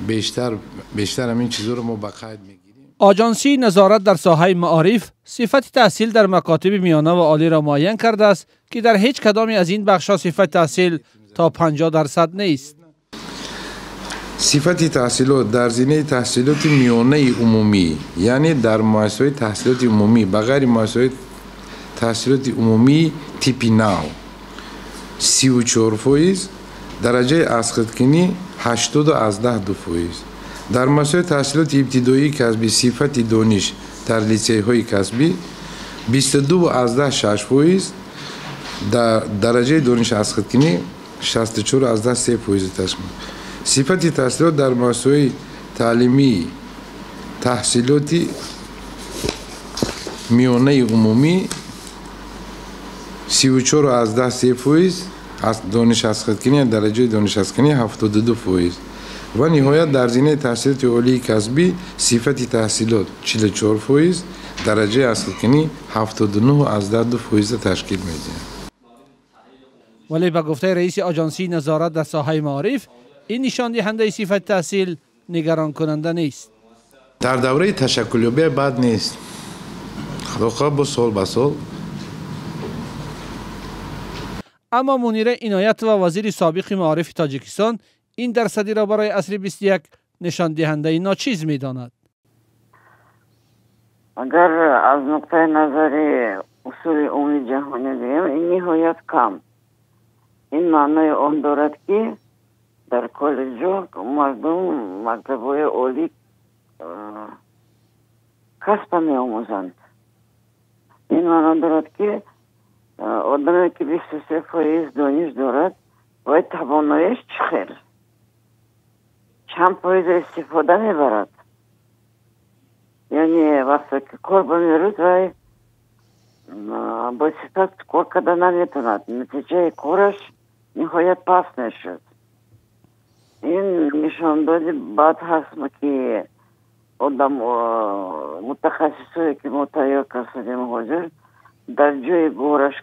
بیشتر همین چیزا رو ما به قید میگیریم. آژانسی نظارت در ساحه معارف صفت تحصیل در مکاتب میانه و عالی را معین کرده است که در هیچ کدامی از این بخش‌ها صفت تحصیل تا 50% نیست. صفت تحصیلات در زمینه تحصیلات میانه عمومی، یعنی در مؤسسه تحصیلات عمومی بغیر مؤسسه تحصیلات عمومی تیپ 9 34%، درجه اسقاط‌کنی 80.2%. در مؤسسه تحصیلات ابتدایی کسبی صفت دانش در لیسه‌های کسبی 22.6%، در درجه دانش اسقاط‌کنی 64.3% تشکیل. صفت تحصیلات در مؤسسه تعلیمی تحصیلاتی میانه عمومی 34.3%، از دانش اسقاط‌کنی درجه دانش اسقاط‌کنی 72%. و نهایت در زمینه تحصیلات عالی کسبی صفت تحصیلات 44%، درجه اسقاط‌کنی 79.2% تشکیل میده. ولی به گفته رئیس آژانسی نظارت در ساحه معارف، این نشان دهنده صفت تحصیل نگران کننده نیست. در دوره تشکلیابی بد نیست. خداخواه با سال به سال. اما منیره عنایت و وزیر سابق معارف تاجیکستان این درصدی را برای عصر 21 نشان دهنده ناچیز می‌داند. اگر از نقطه نظر اصول عمومی جهانی بگیم، این نهایت کم. این معنای آن دارد که در کالج‌ها مردم مکتب‌های عالی کسب می‌آموزند. این معنی دارد که آدمی که 23% دانش دارد باید تواناییش چقدر چند پاییز استفاده میبرد. یعنی وقتی که کار بمیرد و با صفت کار کرده نمیتوند، نتیجه کارش نهایت پس نشد. این نشان داده بعد هست که آدم متخصصی که ما تیار کردیم حاضر در جای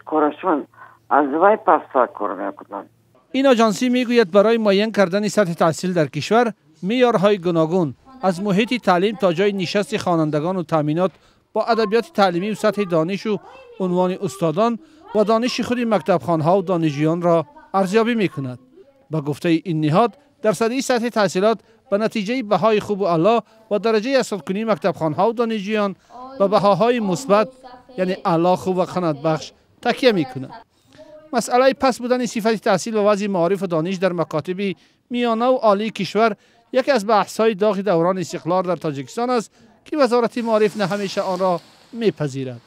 کارشون از وی پس کار میکنند. این آژانسی میگوید برای معین کردن سطح تحصیل در کشور معیارهای گوناگون از محیط تعلیم تا جای نشست خوانندگان و تامینات با ادبیات تعلیمی و سطح دانش و عنوان استادان و دانش خود مکتبخوانها و دانشجویان را ارزیابی میکند. با گفته این نهاد درصدی سطح تحصیلات به نتیجه بهای خوب و اعلی و درجه اسقاط‌کنی مکتبخوانها و دانشجویان و بهاهای مثبت یعنی اعلی، خوب و قناعت بخش تکیه میکند. مسئله پس بودن صفت تحصیل و وضع معارف و دانش در مکاتب میانه و عالی کشور یکی از بحث‌های داغ دوران استقلال در تاجیکستان است که وزارت معارف نه همیشه آن را میپذیرد.